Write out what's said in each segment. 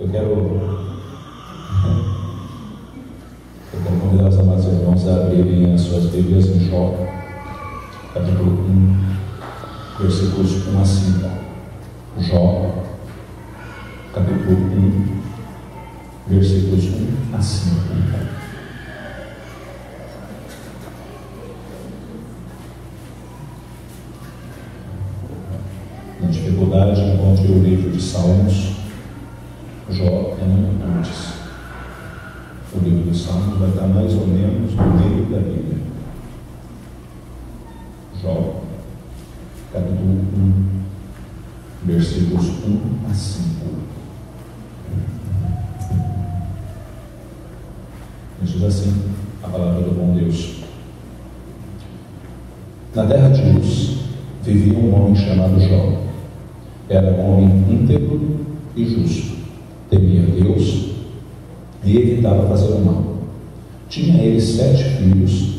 Eu quero convidar os amados irmãos a abrirem as suas Bíblias em Jó, capítulo 1, versículos 1 a 5. Jó, capítulo 1, versículos 1 a 5. Na dificuldade, encontre o livro de Salmos. Jó é um antes. O livro dos Salmos vai estar mais ou menos no meio da Bíblia. Jó, capítulo 1, versículos 1 a 5. Diz assim a palavra do bom Deus. Na terra de Uz vivia um homem chamado Jó. Era um homem íntegro e justo, temia Deus e evitava fazer o mal. Tinha ele 7 filhos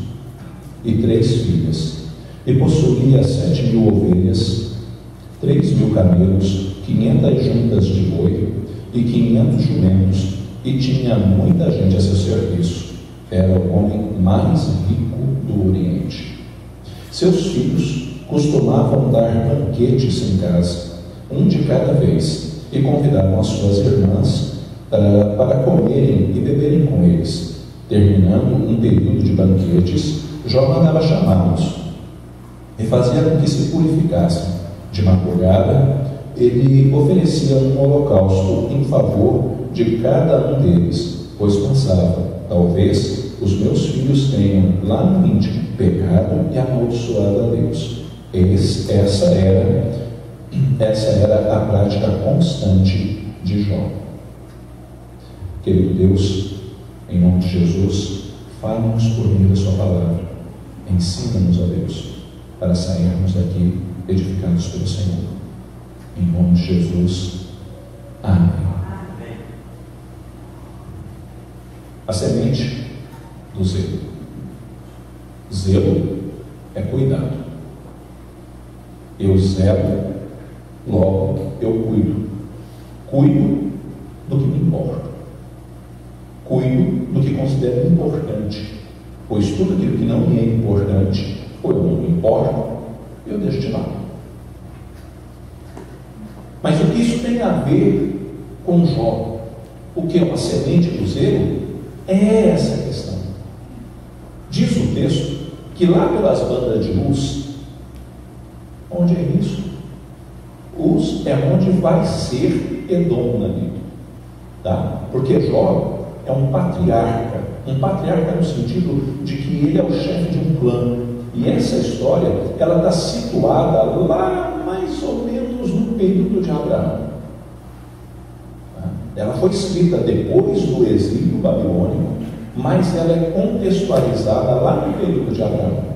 e 3 filhas, e possuía 7.000 ovelhas, 3.000 camelos, 500 juntas de boi e 500 jumentos, e tinha muita gente a seu serviço. Era o homem mais rico do Oriente. Seus filhos costumavam dar banquetes em casa, um de cada vez, e convidavam as suas irmãs para comerem e beberem com eles. Terminando um período de banquetes, Jó mandava chamá-los e fazia com que se purificassem. De madrugada, ele oferecia um holocausto em favor de cada um deles, pois pensava: talvez os meus filhos tenham lá no íntimo pecado e amaldiçoado a Deus. Essa era a prática constante de Jó. Querido Deus, em nome de Jesus, fala-nos por meio da sua palavra. Ensina-nos, ó Deus, para sairmos daqui edificados pelo Senhor. Em nome de Jesus. Amém. A semente do zelo. Zelo é cuidado. Eu zelo, logo eu cuido. Cuido do que me importa. Cuido do que considero importante, pois tudo aquilo que não me é importante, ou eu não me importo, eu deixo de lado. Mas o que isso tem a ver com Jó? O que é uma semente do zelo? É essa a questão. Diz o texto que lá pelas bandas de Uz, onde é isso? Uz é onde vai ser Edom na Bíblia, tá? Porque Jó é um patriarca no sentido de que ele é o chefe de um clã, e essa história ela está situada lá mais ou menos no período de Abraão. Ela foi escrita depois do exílio babilônico, mas ela é contextualizada lá no período de Abraão.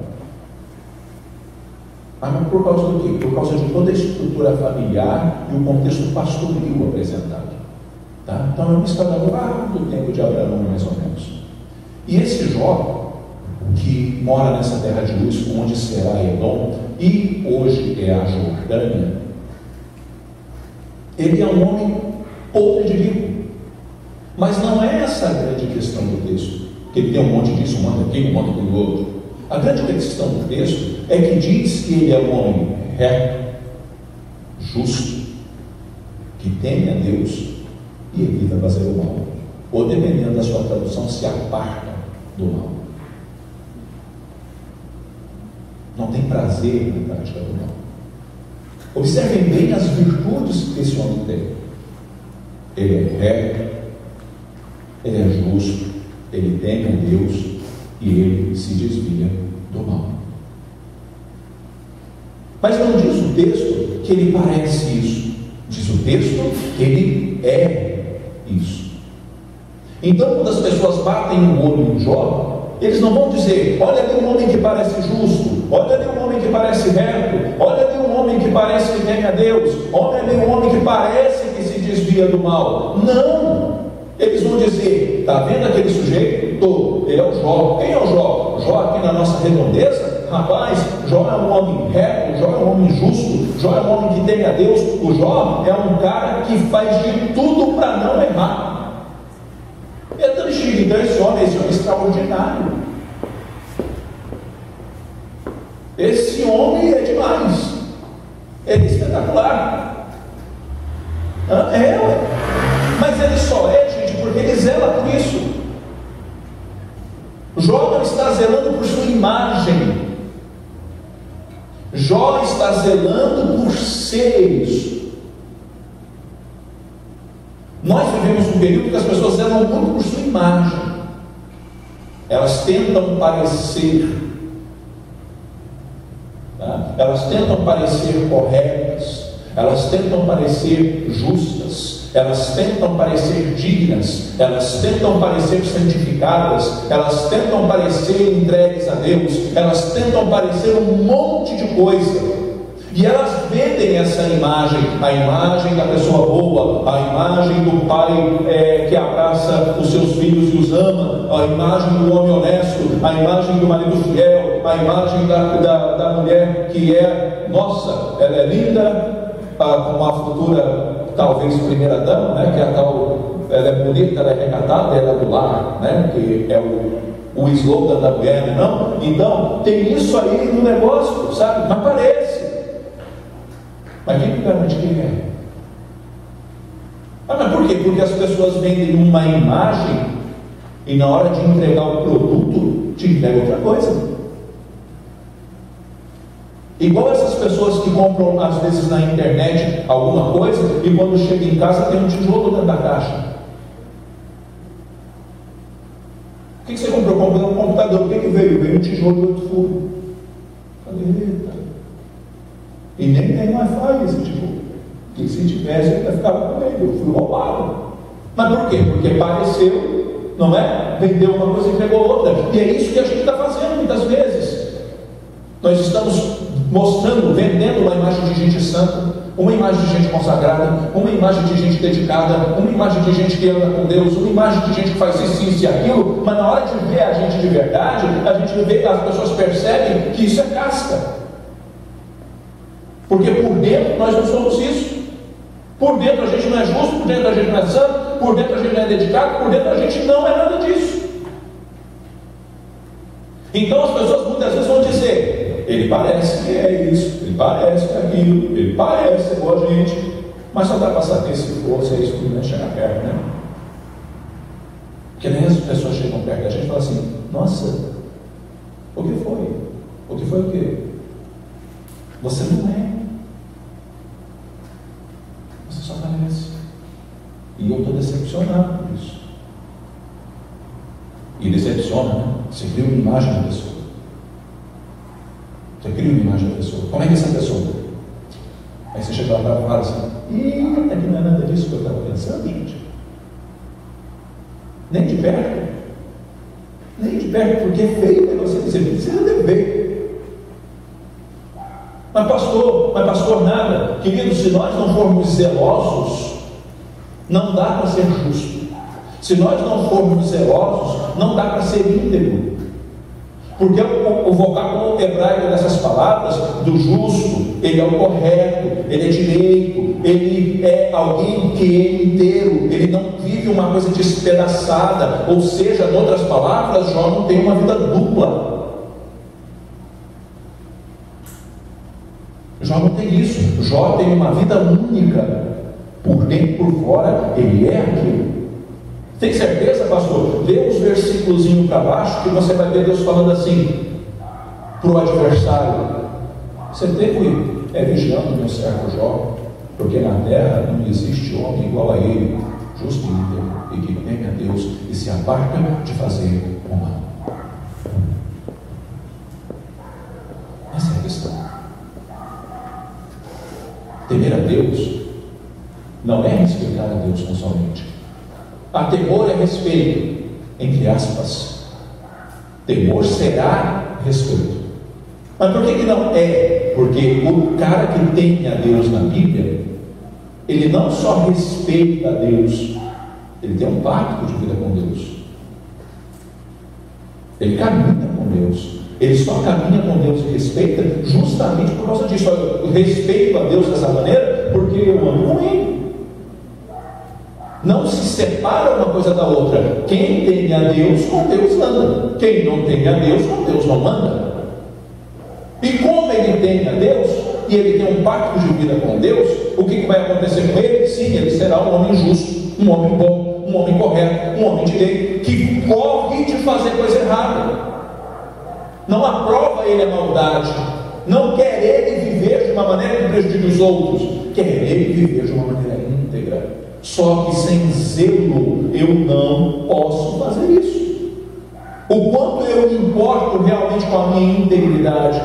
Mas por causa do quê? Por causa de toda a estrutura familiar e o contexto pastoril apresentado. Tá? Então é uma história lá do tempo de Abraão, mais ou menos. E esse Jó, que mora nessa terra de Uz, onde será Edom, e hoje é a Jordânia, ele é um homem podre de rico. Mas não é essa a grande questão do texto, que ele tem um monte disso, um monte aqui, um monte do outro. A grande questão do texto é que diz que ele é um homem reto, justo, que teme a Deus e evita fazer o mal, ou dependendo da sua tradução, se aparta do mal. Não tem prazer na prática do mal. Observem bem as virtudes que esse homem tem. Ele é reto, ele é justo, ele teme a Deus e ele se desvia do mal. Mas não diz o texto que ele parece isso. Diz o texto que ele é isso. Então, quando as pessoas batem o olho em Jó, eles não vão dizer: olha ali um homem que parece justo, olha ali um homem que parece reto, olha ali um homem que parece que teme a Deus, olha ali um homem que parece que se desvia do mal. Não! Eles vão dizer: está vendo aquele sujeito? Ele é o Jó. Quem é o Jó? Jó aqui na nossa redondeza rapaz, Jó é um homem reto, Jó é um homem justo, Jó é um homem que teme a Deus, o Jó é um cara que faz de tudo para não errar. É tão então esse homem é extraordinário. Esse homem é demais, ele é espetacular. Mas ele só é, gente, porque ele zela por isso. Jó não está zelando por sua imagem, Jó está zelando por ser isso. Nós vivemos um período que as pessoas zelam muito por sua imagem, elas tentam parecer, elas tentam parecer corretas, elas tentam parecer justas, elas tentam parecer dignas, elas tentam parecer santificadas, elas tentam parecer entregues a Deus, elas tentam parecer um monte de coisa, e elas vendem essa imagem, a imagem da pessoa boa, a imagem do pai que abraça os seus filhos e os ama, a imagem do homem honesto, a imagem do marido fiel, a imagem da mulher que é, nossa, ela é linda, como a futura talvez primeira dama, né, que é a tal, ela é bonita, ela é recatada, ela é do lar, né, que é o slogan da mulher, não? Então, tem isso aí no negócio, sabe? Mas parece. Mas quem garante quem é? Mas por quê? Porque as pessoas vendem uma imagem e na hora de entregar o produto, te entrega outra coisa. Igual essas pessoas que compram às vezes na internet alguma coisa e quando chega em casa tem um tijolo dentro da caixa. O que você comprou? Comprou um computador. O que veio? Veio um tijolo do outro furo. Falei, eita. E nem tem Wi-Fi esse tijolo. Porque se tivesse, eu ia ficar com ele. Eu fui roubado. Mas por quê? Porque pareceu, não é? Vendeu uma coisa e entregou outra. E é isso que a gente está fazendo muitas vezes. Nós estamos mostrando, vendendo uma imagem de gente santa, uma imagem de gente consagrada, uma imagem de gente dedicada, uma imagem de gente que anda com Deus, uma imagem de gente que faz isso e aquilo, mas na hora de ver a gente de verdade, a gente vê, as pessoas percebem que isso é casca, porque por dentro nós não somos isso. Por dentro a gente não é justo, por dentro a gente não é santo, por dentro a gente não é dedicado, por dentro a gente não é nada disso. Então as pessoas muitas vezes vão dizer, ele parece que é isso, ele parece que é aquilo, ele parece ser boa gente, mas só dá para saber se for, se é isso que não chegar perto, né? Porque nem as pessoas chegam perto da gente e falam assim, nossa, o que foi? O que foi o quê? Você não é. Você só parece. E eu estou decepcionado por isso. E decepciona, né? Você cria uma imagem da pessoa. Você cria uma imagem da pessoa. Como é que é essa pessoa? Aí você chega lá e fala assim, eita, que não é nada disso que eu estava pensando, gente. Nem de perto. Nem de perto, porque é feio você precisa de ver. Mas pastor, nada. Querido, se nós não formos zelosos, não dá para ser justo. Se nós não formos zelosos, não dá para ser íntegro. Porque o vocábulo hebraico dessas palavras, do justo, ele é o correto, ele é direito, ele é alguém que é inteiro, ele não vive uma coisa despedaçada. Ou seja, em outras palavras, Jó não tem uma vida dupla. Jó não tem isso. Jó tem uma vida única. Por dentro e por fora, ele é aquilo. Tem certeza, pastor? Lê uns versículos para baixo que você vai ver Deus falando assim para o adversário: você teve vigiando meu servo Jó, porque na terra não existe homem igual a ele, justo e íntegro, e que teme a Deus e se aparta de fazer o mal. Essa é a questão. Temer a Deus não é respeitar a Deus tão somente. A temor é respeito, entre aspas. Temor será respeito. Mas por que não é? Porque o cara que tem a Deus na Bíblia, ele não só respeita a Deus, ele tem um pacto de vida com Deus. Ele caminha com Deus. Ele só caminha com Deus e respeita justamente por causa disso. Eu respeito a Deus dessa maneira porque eu amo com Ele. Não se separa uma coisa da outra. Quem teme a Deus, com Deus anda. Quem não teme a Deus, com Deus não anda. E como ele teme a Deus, e ele tem um pacto de vida com Deus, o que vai acontecer com ele? Sim, ele será um homem justo, um homem bom, um homem correto, um homem de lei, que corre de fazer coisa errada. Não aprova ele a maldade, não quer ele viver de uma maneira que prejudique os outros, quer ele viver de uma maneira íntegra. Só que sem zelo eu não posso fazer isso. O quanto eu me importo realmente com a minha integridade,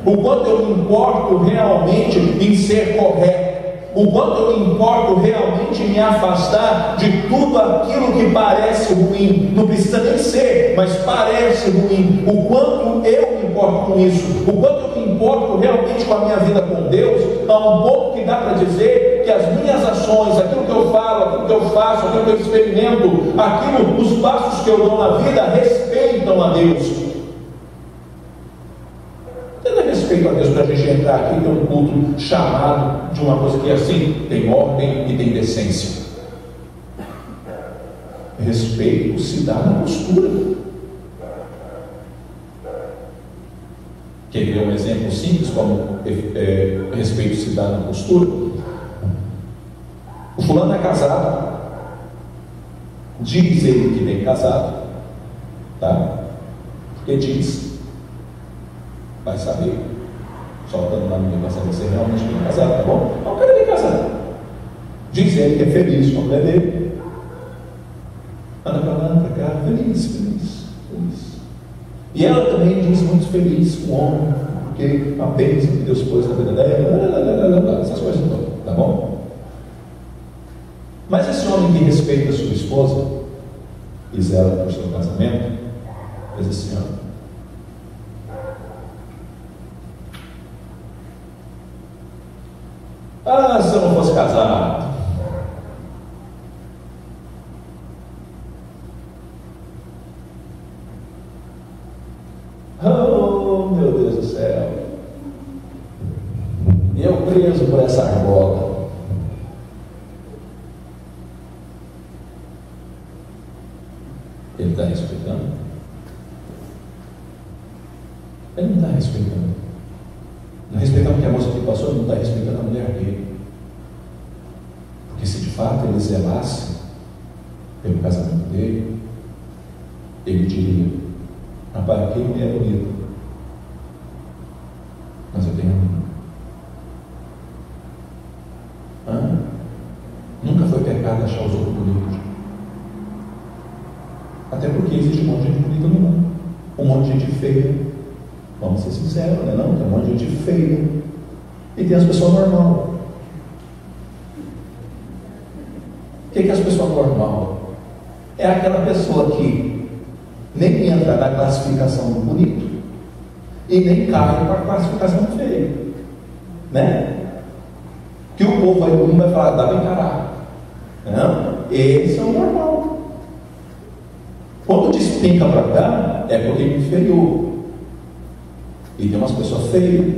o quanto eu me importo realmente em ser correto, o quanto eu me importo realmente em me afastar de tudo aquilo que parece ruim, não precisa nem ser, mas parece ruim, o quanto eu me importo com isso, o quanto eu me importo realmente com a minha vida com Deus, a um ponto que dá para dizer que as minhas ações, aquilo que eu falo, aquilo que eu faço, aquilo que eu experimento, aquilo, os passos que eu dou na vida, respeitam a Deus. Respeito a Deus para a gente entrar aqui e ter um culto chamado de uma coisa que assim tem ordem e tem decência. Respeito se dá na postura. Quer ver um exemplo simples como respeito se dá na postura? O fulano é casado, diz ele que tem casado, tá? Porque diz, vai saber. Só dando lá no meio para saber se realmente tem casado, tá bom? Não quero nem casado. Diz ele que é feliz com a mulher dele. Anda para lá, anda para cá, feliz, feliz, feliz. E ela também diz muito feliz com o homem, porque a bênção que Deus pôs na vida dela, essas coisas todas, tá bom? Mas esse homem que respeita a sua esposa e zela por seu casamento, diz assim, ó. Ah, se eu não fosse casado. Oh, meu Deus do céu. Eu preso por essa argola. Ele está respeitando? Ele não está respeitando. Não respeitando o que a moça que passou, ele não está respeitando a mulher dele. Porque se de fato ele zelasse pelo casamento dele, ele diria: rapaz, que mulher bonita, mas eu tenho a minha. Nunca foi pecado achar os outros bonitos. Até porque existe um monte de gente bonita no mundo, um monte de gente feia. Vamos ser sinceros, né? Não, tem um monte de gente feia e tem as pessoas normais. O que é as pessoas normais? É aquela pessoa que nem entra na classificação do bonito e nem cai para a classificação do feio, né? Que o povo vai falar, dá bem caralho. Não, esse é o normal. Quando despenca para cá, é porque é inferior. E tem umas pessoas feias,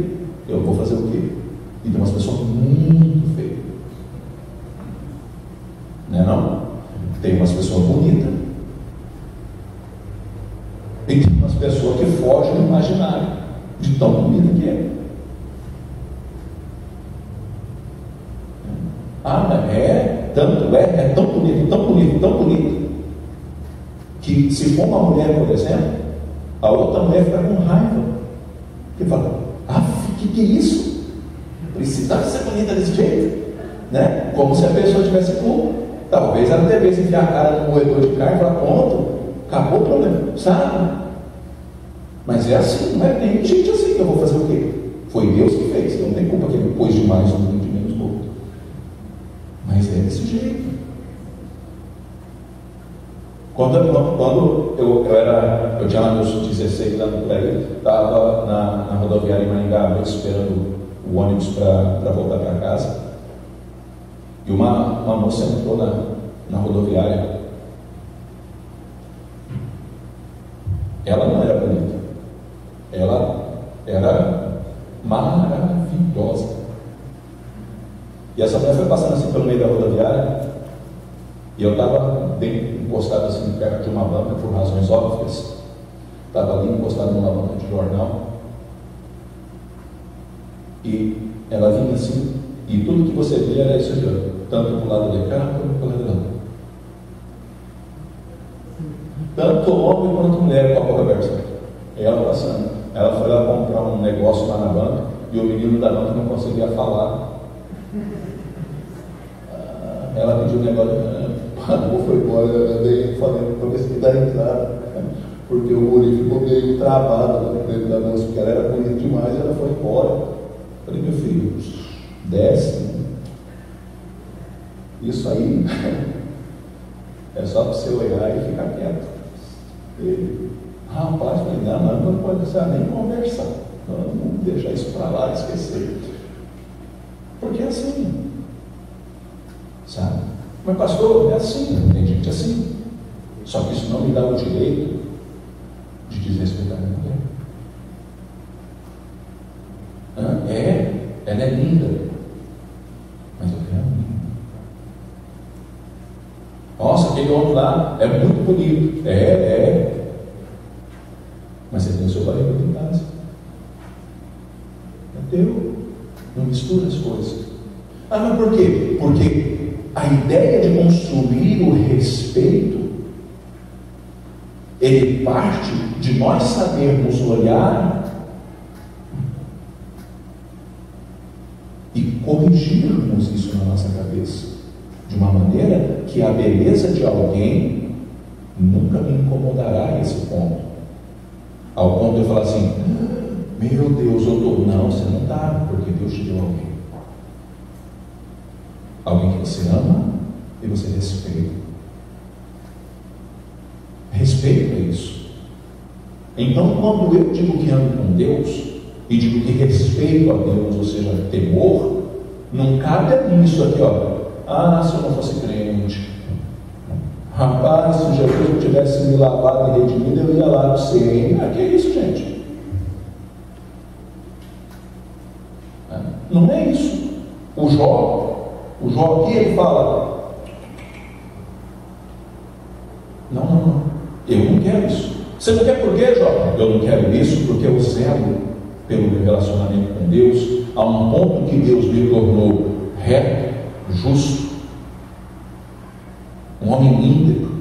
eu vou fazer o quê? E tem umas pessoas muito feias, não é não? Tem umas pessoas bonitas e tem umas pessoas que fogem do imaginário de tão bonita que é. É tão bonito, tão bonito, tão bonito, que se for uma mulher, por exemplo, a outra mulher fica com raiva. E fala, que é isso? Precisava ser bonita desse jeito, né? Como se a pessoa tivesse culpa. Talvez ela devesse enfiar a cara no moedor de carne e falar, pronto, acabou o problema, sabe? Mas é assim, não é nem gente assim que eu vou fazer o quê? Foi Deus que fez, não tem culpa que ele pôs demais um de menos no outro. Mas é desse jeito. Quando eu tinha lá meus 16 anos por aí, estava na rodoviária em Maringá, esperando o ônibus para voltar para casa, e uma moça entrou na rodoviária. Ela não era bonita, ela era maravilhosa. E essa mulher foi passando assim pelo meio da rodoviária, e eu estava bem encostado assim perto de uma banca, por razões óbvias. Estava ali encostado numa banca de jornal, e ela vinha assim, e tudo que você via era isso aqui, ó, tanto para o lado de cá quanto para o lado de lá. Tanto homem quanto mulher com a boca aberta. E ela passando. Ela foi lá comprar um negócio lá na banca, e o menino da banca não conseguia falar. Ela pediu um negócio, pagou, foi embora. Eu dei, falei para ver se me dá entrada, porque o guri ficou meio travado lá no meio da moça, porque ela era bonita demais, ela foi embora. Falei, meu filho, desce. Isso aí é só para você olhar e ficar quieto. E, rapaz, falei, não pode deixar nem conversar. Vamos deixar isso para lá, esquecer. Porque é assim. Sabe? Mas pastor, é assim, tem gente assim. Só que isso não me dá o direito de desrespeitar a minha mulher. Ela é linda, mas eu quero a minha. Nossa, aquele homem lá é muito bonito. Mas você tem o seu marido em casa. É teu. Não mistura as coisas. Mas por quê? Porque a ideia de construir o respeito, ele parte de nós sabermos olhar e corrigirmos isso na nossa cabeça, de uma maneira que a beleza de alguém nunca me incomodará a esse ponto, ao ponto de eu falar assim, meu Deus, eu estou. Não, você não está, porque Deus te deu alguém. Alguém que você ama e você respeita. Respeito é isso. Então, quando eu digo que amo com Deus e digo que respeito a Deus, ou seja, temor, não cabe a mim isso aqui, ó. Se eu não fosse crente, rapaz, se Jesus tivesse me lavado e redimido, eu ia lá no CM. Que é isso, gente? Não é isso. O Jó aqui, ele fala, não, eu não quero isso. Você não quer por quê, Jó? Eu não quero isso porque eu zelo pelo meu relacionamento com Deus, a um ponto que Deus me tornou reto, justo, um homem íntegro,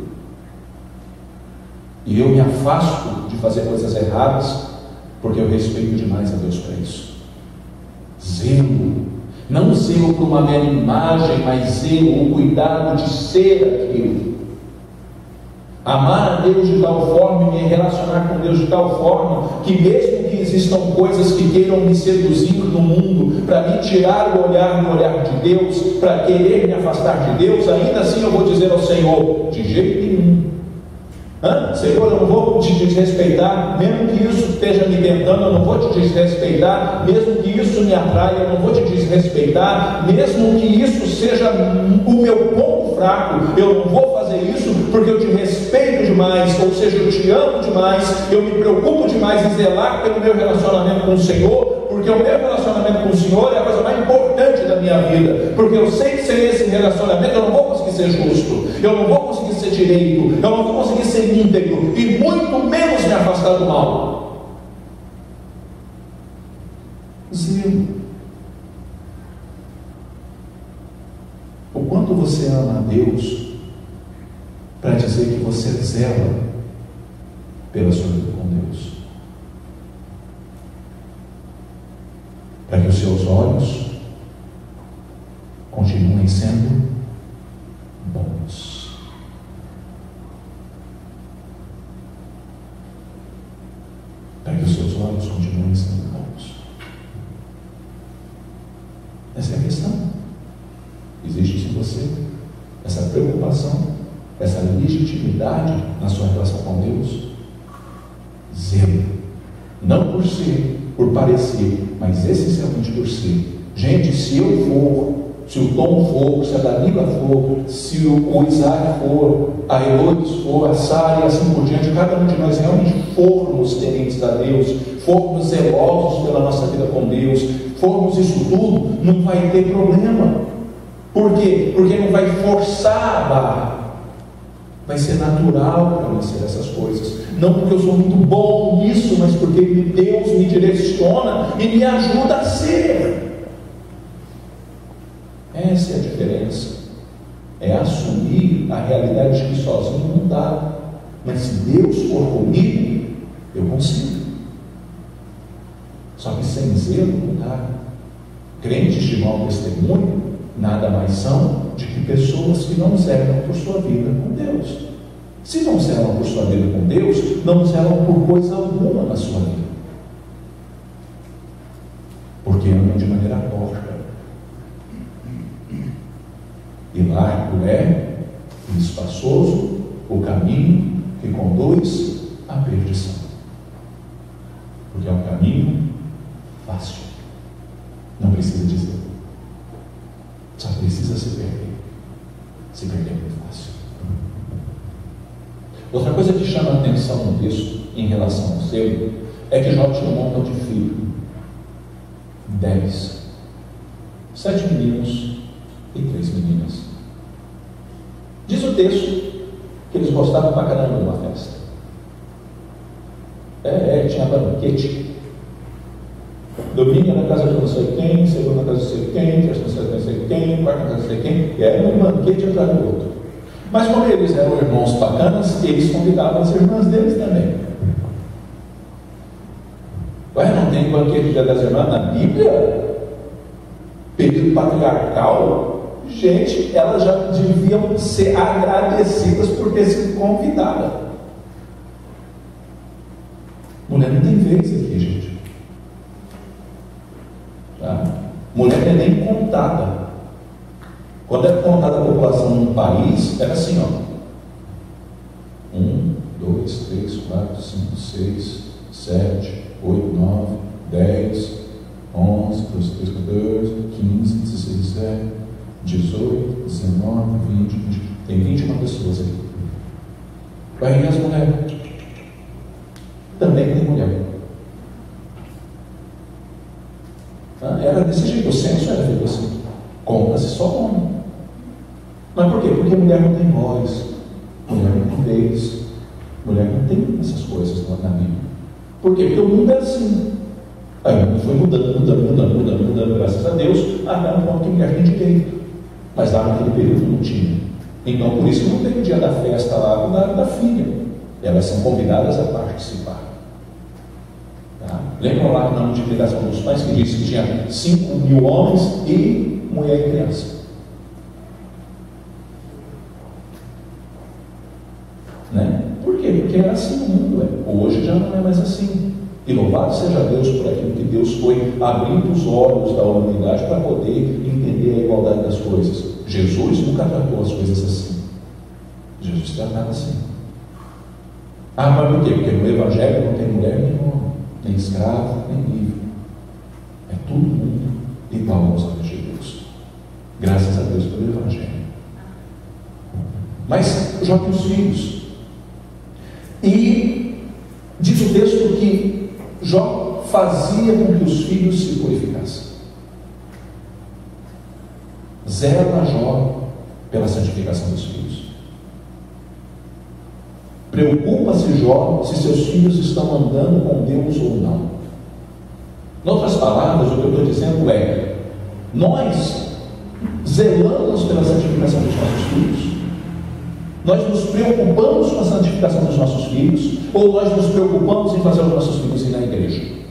e eu me afasto de fazer coisas erradas, porque eu respeito demais a Deus para isso. Zelo, não zelo por uma mera imagem, mas zelo, o cuidado de ser aquilo. Amar a Deus de tal forma e me relacionar com Deus de tal forma que mesmo que existam coisas que queiram me seduzir no mundo para me tirar o olhar do olhar de Deus, para querer me afastar de Deus, ainda assim eu vou dizer ao Senhor, de jeito nenhum. Senhor, eu não vou te desrespeitar, mesmo que isso esteja me tentando, eu não vou te desrespeitar, mesmo que isso me atraia, eu não vou te desrespeitar, mesmo que isso seja o meu ponto fraco, eu não vou fazer isso, porque eu te respeito demais, ou seja, eu te amo demais, eu me preocupo demais em zelar pelo meu relacionamento com o Senhor, porque o meu relacionamento com o Senhor é a coisa mais importante da minha vida, porque eu sei que sem esse relacionamento eu não vou conseguir ser justo, eu não vou conseguir ser direito, eu não vou conseguir ser íntegro, e muito menos me afastar do mal. Zelo. O quanto você ama a Deus para dizer que você zela pela sua vida com Deus, para que os seus olhos continuem sendo bons. Para que os seus olhos continuem sendo bons. Essa é a questão. Existe em você essa preocupação, essa legitimidade na sua relação com Deus? Zelo. Não por ser, por parecer, mas essencialmente por ser. Gente, se eu for, se o Tom for, se a Danila for, se o Isaac for, a Heloísa for, a Sara e assim por diante, cada um de nós realmente formos tementes a Deus, formos zelosos pela nossa vida com Deus, formos isso tudo, não vai ter problema. Por quê? Porque não vai forçar a barra. Vai ser natural para mim ser essas coisas. Não porque eu sou muito bom nisso, mas porque Deus me direciona e me ajuda a ser. Essa é a diferença. É assumir a realidade de que sozinho não dá. Mas se Deus for comigo, eu consigo. Só que sem zelo não dá. Crentes de mau testemunho nada mais são de que pessoas que não zelam por sua vida com Deus. Se não zelam por sua vida com Deus, não zelam por coisa alguma na sua vida, porque andam de maneira torta. E largo é e espaçoso o caminho que conduz à perdição, porque é um caminho fácil, não precisa dizer, só precisa se perder. Se perder é muito fácil. Outra coisa que chama a atenção no texto em relação ao selo é que Jó tinha um montão de filhos, 10, 7 meninos e 3 meninas. Diz o texto que eles gostavam pra caramba de uma festa. Tinha banquete. Domingo na casa de não sei quem, segunda na casa de não sei quem, terça na casa de não sei quem, quarta na casa de não sei quem, e era um banquete atrás do outro. Mas como eles eram irmãos bacanas, eles convidavam as irmãs deles também. Ué, não tem banquete Dia das Irmãs na Bíblia? Período patriarcal? Gente, elas já deviam ser agradecidas por ter sido convidadas. Mulher não tem vez aqui, gente. Tá? Mulher não é nem contada. Quando é contada a população num país, era assim, ó. 1, 2, 3, 4, 5, 6, 7, 8, 9, 10, 11, 12, 13, 14, 15, 16, 17, 18, 19, 20, 20. Tem 21 pessoas aqui. Vai, e as mulheres? Também tem mulher. Era desse jeito, o censo era feito assim. Conta-se só homem. Mas por quê? Porque mulher não tem voz, mulher não tem vez, mulher não tem essas coisas na Bíblia. Por quê? Porque o mundo é assim. Aí o mundo foi mudando, graças a Deus, até um ponto que mulher tem direito. Mas lá naquele período não tinha. Então por isso que não tem o dia da festa lá da filha. Elas são convidadas a participar. Tá? Lembram lá na multiplicação dos pais que disse que tinha 5.000 homens e mulher e criança? Né? Por quê? Porque era assim o mundo. Hoje já não é mais assim. E louvado seja Deus por aquilo que Deus foi abrindo os olhos da humanidade para poder entender a igualdade das coisas. Jesus nunca tratou as coisas assim. Jesus tratava assim. Mas por quê? Porque no Evangelho não tem mulher nem homem, nem escravo, nem livre. É todo mundo igual aos olhos de Deus. Graças a Deus pelo Evangelho. Mas Jó tem os filhos. E diz o texto que Jó fazia com que os filhos se purificassem. Zela Jó pela santificação dos filhos. Preocupa-se Jó se seus filhos estão andando com Deus ou não. Em outras palavras, o que eu estou dizendo é: nós zelamos pela santificação dos nossos filhos? Nós nos preocupamos com a santificação dos nossos filhos? Ou nós nos preocupamos em fazer os nossos filhos ir na igreja?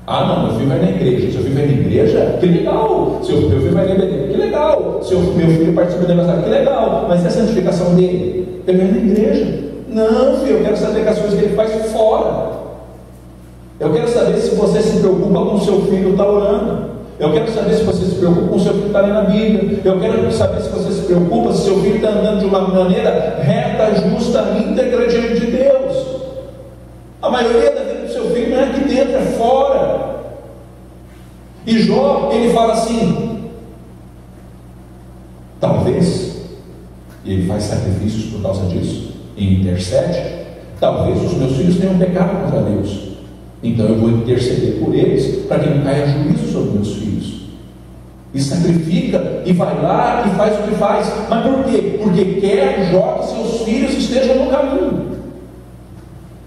Não, meu filho vai na igreja. Seu filho vai na igreja? Que legal! Meu filho vai na igreja? Que legal! Meu filho participa do negócio? Que legal! Mas é a santificação dele? Ele vai na igreja. Não, filho, eu quero saber que as coisas que ele faz fora. Eu quero saber se você se preocupa com o seu filho estar orando. Eu quero saber se você se preocupa com o seu filho estar lendo a Bíblia. Eu quero saber se você se preocupa se seu filho está andando de uma maneira reta, justa, íntegra diante de Deus. A maioria da vida do seu filho não é aqui dentro, é fora. E Jó, ele fala assim: talvez, e ele faz sacrifícios por causa disso, e intercede, Talvez os meus filhos tenham pecado contra Deus, então eu vou interceder por eles, para que não caia juízo sobre meus filhos. E sacrifica, e vai lá e faz o que faz. Mas por quê? Porque quer Jó que seus filhos estejam no caminho.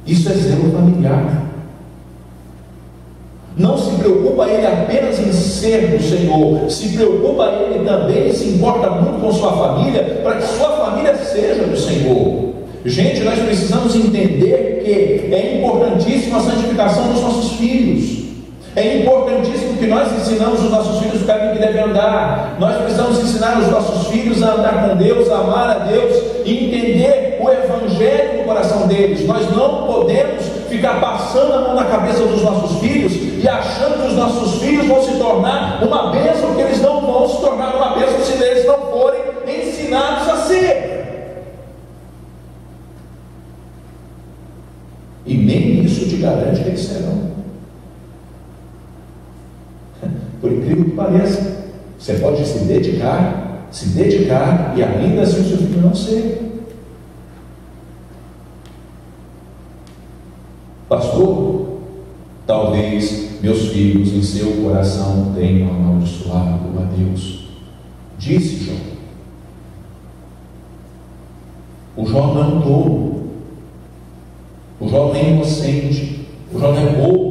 Isso é zelo familiar. Não se preocupa ele apenas em ser do Senhor, se preocupa ele também e se importa muito com sua família, para que sua família seja do Senhor. Gente, nós precisamos entender que é importantíssima a santificação dos nossos filhos. É importantíssimo que nós ensinamos os nossos filhos o caminho que devem andar. Nós precisamos ensinar os nossos filhos a andar com Deus, a amar a Deus e entender o Evangelho no coração deles. Nós não podemos ficar passando a mão na cabeça dos nossos filhos e achando que os nossos filhos vão se tornar uma bênção, porque eles não vão se tornar uma bênção se eles não forem ensinados a ser. E nem isso te garante que eles serão. Por incrível que pareça, você pode se dedicar e ainda assim o seu filho não ser. Pastor, talvez meus filhos em seu coração tenham amaldiçoado a Deus, disse Jó. O Jó não é um tolo, o Jó não é inocente, o Jó não é bobo.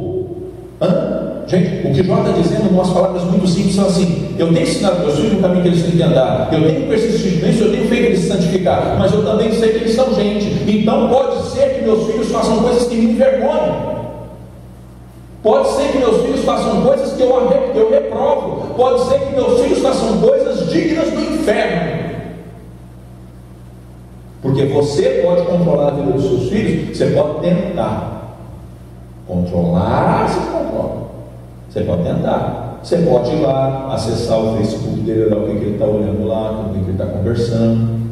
Gente, o que Jó está dizendo, em umas palavras muito simples, são assim: eu tenho ensinado meus filhos no caminho que eles têm que andar, eu tenho persistido nisso, eu tenho feito eles se santificar, mas eu também sei que eles são gente, então pode ser que meus filhos façam coisas que me envergonhem, pode ser que meus filhos façam coisas que eu reprovo, pode ser que meus filhos façam coisas dignas do inferno. Porque você pode controlar a vida dos seus filhos, você pode tentar controlar, você controla. Você pode tentar, você pode ir lá, acessar o Facebook dele, olhar o que ele está olhando lá, com o que ele está conversando.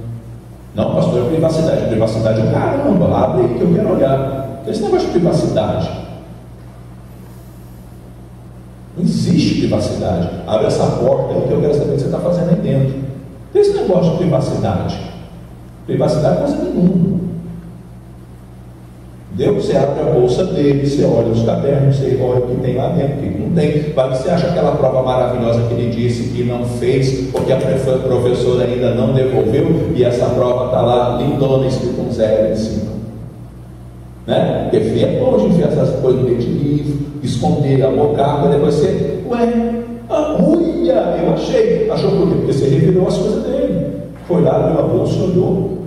Não, pastor, é privacidade é caramba, abre aí que eu quero olhar. Esse negócio de privacidade, não existe privacidade. Abre essa porta aí que eu quero saber o que você está fazendo aí dentro. Esse negócio de privacidade é coisa nenhuma. Você abre a bolsa dele, você olha os cadernos, você olha o que tem lá dentro, o que não tem. Vai que você acha aquela prova maravilhosa que ele disse que não fez, porque a professora ainda não devolveu, e essa prova está lá lindona, escrito um 0 em cima. Né? Porque feio é bom de enfiar essas coisas no meio de livro, esconder a boca, e depois você, eu achei. Achou por quê? Porque você revirou as coisas dele. Foi lá, abriu a bolsa e olhou.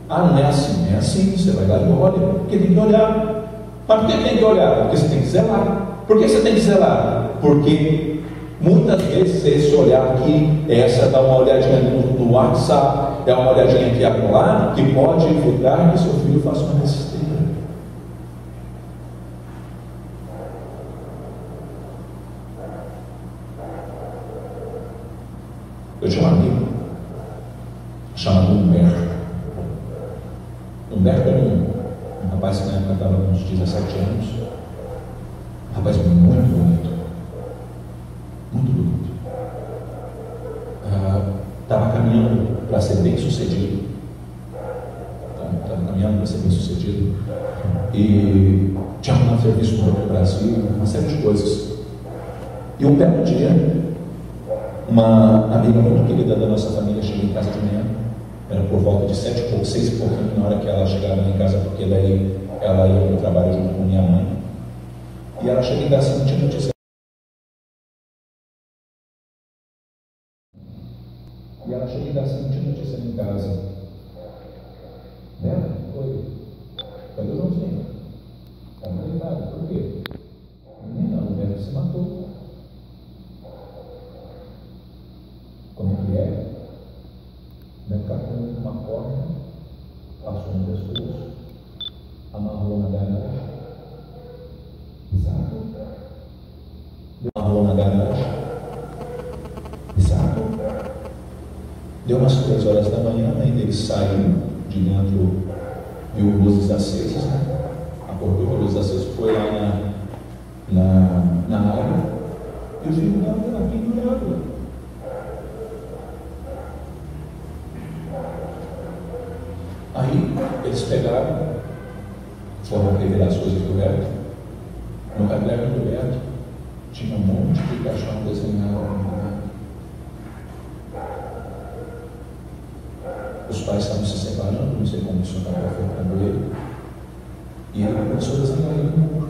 Não é assim, você vai lá e olha, porque tem que olhar. Mas por que tem que olhar? Porque você tem que zelar. Por que você tem que zelar? Porque muitas vezes esse olhar aqui, essa dá uma olhadinha no WhatsApp, dá uma olhadinha aqui acolá, que pode evitar que seu filho faça uma besteira. Eu tinha um amigo chamado Humberto. Humberto era um rapaz que na época estava com uns 17 anos, um rapaz muito bonito, estava caminhando para ser bem sucedido, e tinha arrumado serviço no Brasil, uma série de coisas. E um belo dia, uma amiga muito querida da nossa família chegou em casa de manhã. Era por volta de 7 e pouco, 6 e pouquinho, na hora que ela chegava em casa, porque daí ela ia para o trabalho junto com minha mãe. E ela chega em casa e não tinha notícia. Em casa. Né? Oi. Cadê o Joãozinho? Está deitado. Por quê? Menina, o Beto se matou. Como é que é? Beto catou uma corda, passou no pescoço, amarrou na garagem, pisado, amarrou na garagem, pisado. Deu umas 3 horas da manhã, a mãe dele saiu de dentro, viu luzes acesas, né? Acordou com luzes acesas, foi lá na água, e o filho estava pendurado. Aí eles pegaram, foram revelar as coisas do Beto. No caderno do Beto tinha um monte de caixão desenhado. Os pais estavam se separando, não sei como isso estava afetando ele. E ele começou a desenhar ele no muro.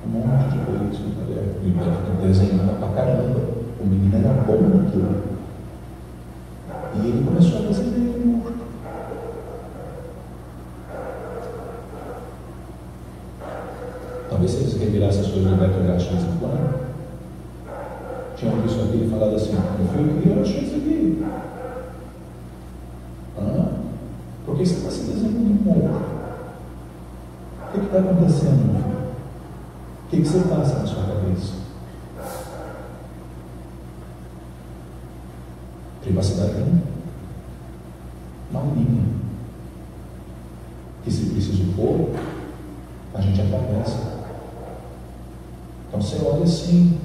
Um monte de coisas no caderno. E o Beto desenhava pra caramba. O menino era bom naquilo. E ele começou a desenhar ele no muro. Talvez se eles revirassem as coisas do Beto Gato de vez em quando, tinham visto aqui e falado assim: meu filho, eu achei isso aqui. Por que você está se desenhando no muro? O que está acontecendo, meu filho? O que você passa na sua cabeça? Privacidade não minha. Que se preciso for, a gente atravessa. Então você olha sim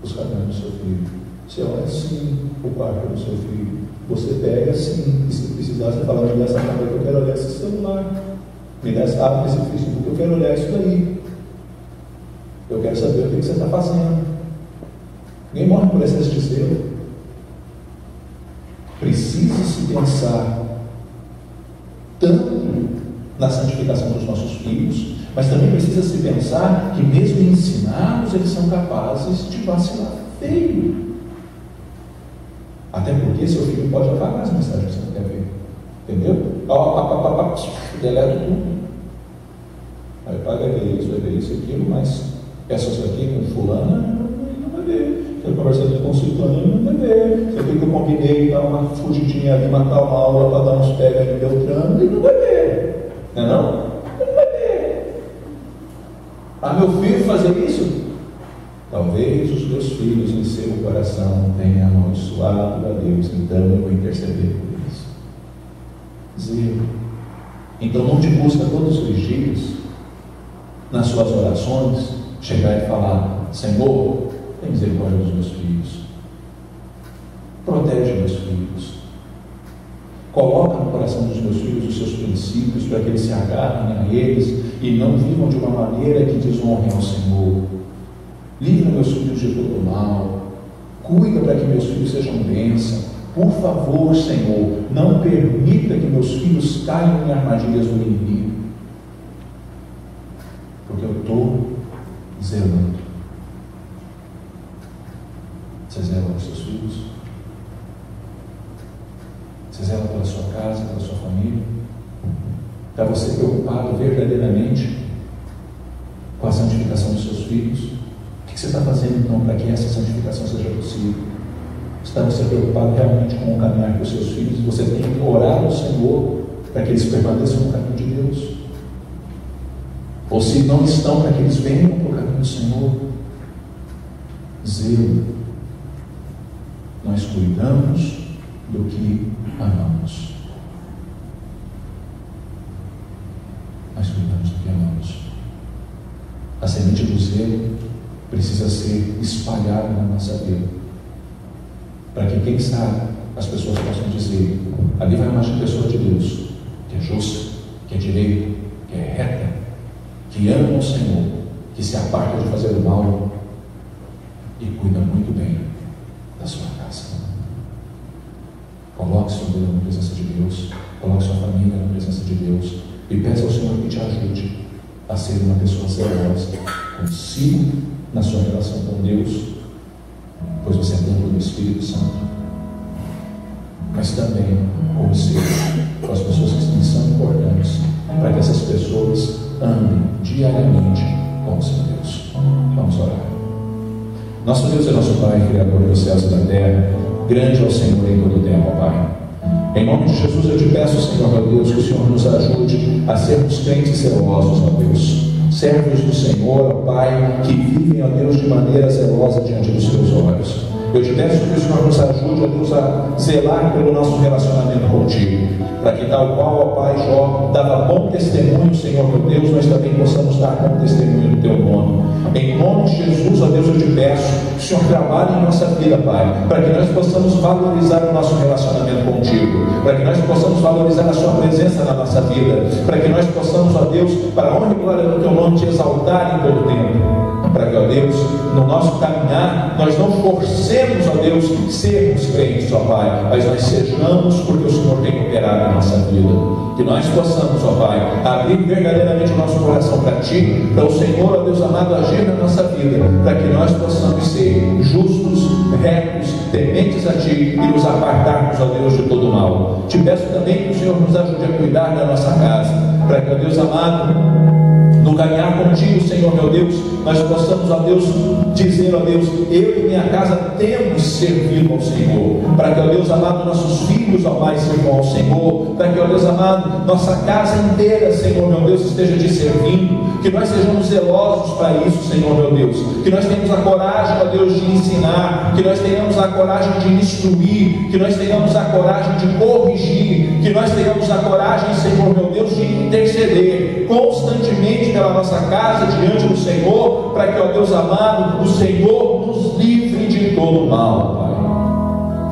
os cadernos do seu filho, você olha sim o quarto do seu filho, você pega sim, e se precisar você fala: me dá essa câmera que eu quero olhar esse celular, me dá esse Facebook, eu quero olhar isso daí, eu quero saber o que você está fazendo. Ninguém morre por excesso de zelo. Precisa-se pensar tanto na santificação dos nossos filhos, mas também precisa se pensar que mesmo ensinados, eles são capazes de vacilar feio. Até porque seu filho pode apagar as mensagens que você não quer ver. Entendeu? Deleta tudo. Aí paga isso, vai ver isso, aquilo, mas essas aqui com fulana, não vai ver. Eu conversando com o ciclano, não vai ver. Isso aqui que eu combinei, dar uma fugidinha ali, matar uma aula para dar uns pega de Beltrano, ele não vai ver. Não é não? Ele não vai ver. Ah, meu filho fazer isso? Talvez os meus filhos em seu coração tenham amaldiçoado a Deus, então eu vou interceder por eles. Zelo. Então não te busca todos os dias, nas suas orações, chegar e falar: Senhor, tem misericórdia dos meus filhos, protege meus filhos, coloca no coração dos meus filhos os seus princípios para que eles se agarrem a eles e não vivam de uma maneira que desonrem ao Senhor. Livra meus filhos de todo mal, cuida para que meus filhos sejam bênção. Por favor, Senhor, não permita que meus filhos caiam em armadilhas do inimigo, porque eu estou zelando. Você zela pelos seus filhos? Você zela pela sua casa, pela sua família? Está você preocupado verdadeiramente com a santificação dos seus filhos? O que você está fazendo então para que essa santificação seja possível? Está você preocupado realmente com o caminhar dos seus filhos? Você tem que orar ao Senhor para que eles permaneçam no caminho de Deus? Ou se não estão, para que eles venham para o caminho do Senhor? Zelo. Nós cuidamos do que amamos. Nós cuidamos do que amamos. A semente do zelo precisa ser espalhada na nossa vida, para que, quem sabe, as pessoas possam dizer: ali vai uma pessoa de Deus, que é justa, que é direita, que é reta, que ama o Senhor, que se aparta de fazer o mal e cuida muito bem da sua casa. Coloque sua vida na presença de Deus, coloque sua família na presença de Deus e peça ao Senhor que te ajude a ser uma pessoa zelosa consigo, na sua relação com Deus, pois você é templo do Espírito Santo, mas também como ser com as pessoas que são importantes, para que essas pessoas andem diariamente com o seu Deus. Vamos orar. Nosso Deus é nosso Pai, Criador dos céus e da terra. Grande é o Senhor em todo o tempo, ó Pai. Em nome de Jesus eu te peço, Senhor, ó Deus, que o Senhor nos ajude a sermos crentes zelosos, ó Deus, servos do Senhor, ó Pai, que vivem, ó Deus, de maneira zelosa diante dos teus olhos. Eu te peço que o Senhor nos ajude, ó Deus, a zelar pelo nosso relacionamento contigo, para que tal qual, ó Pai, Jó dava bom testemunho, Senhor meu Deus, nós também possamos dar bom testemunho do teu nome. Em nome de Jesus, ó Deus, eu te peço que o Senhor trabalhe em nossa vida, Pai, para que nós possamos valorizar o nosso relacionamento contigo, para que nós possamos valorizar a sua presença na nossa vida, para que nós possamos, ó Deus, para a honra e glória do teu nome, te exaltar em todo tempo, para que, ó Deus, no nosso caminhar, nós não forcemos, ó Deus, sermos crentes, ó Pai, mas nós sejamos porque o Senhor tem operado em nossa vida. Que nós possamos, ó Pai, abrir verdadeiramente o nosso coração para Ti, para o Senhor, ó Deus amado, agir na nossa vida, para que nós possamos ser justos, retos, tementes a Ti e nos apartarmos, ó Deus, de todo mal. Te peço também que o Senhor nos ajude a cuidar da nossa casa, para que, ó Deus amado, no caminhar contigo, Senhor meu Deus, nós possamos, ó Deus, dizer, ó Deus, eu e minha casa temos servido ao Senhor, para que, ó Deus amado, nossos filhos, ó Pai, sirvam ao Senhor, para que, ó Deus amado, nossa casa inteira, Senhor meu Deus, esteja te servindo, que nós sejamos zelosos para isso, Senhor meu Deus, que nós tenhamos a coragem, ó Deus, de ensinar, que nós tenhamos a coragem de instruir, que nós tenhamos a coragem de corrigir, que nós tenhamos a coragem, Senhor meu Deus, de interceder constantemente pela nossa casa diante do Senhor, para que, ó Deus amado, o Senhor nos livre de todo mal,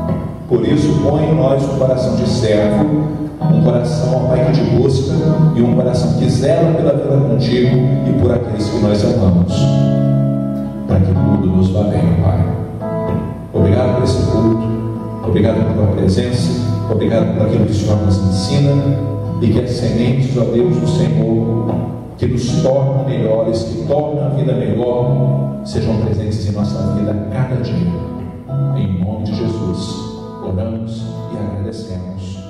Pai. Por isso, põe em nós um coração de servo, um coração, ó Pai, que te busca, e um coração que zela pela vida contigo e por aqueles que nós amamos, para que tudo nos vá bem, Pai. Obrigado por esse culto, obrigado pela tua presença, obrigado por aquilo que o Senhor nos ensina, e que as sementes, ó Deus, do Senhor, que nos tornam melhores, que tornam a vida melhor, sejam presentes em nossa vida a cada dia. Em nome de Jesus, oramos e agradecemos.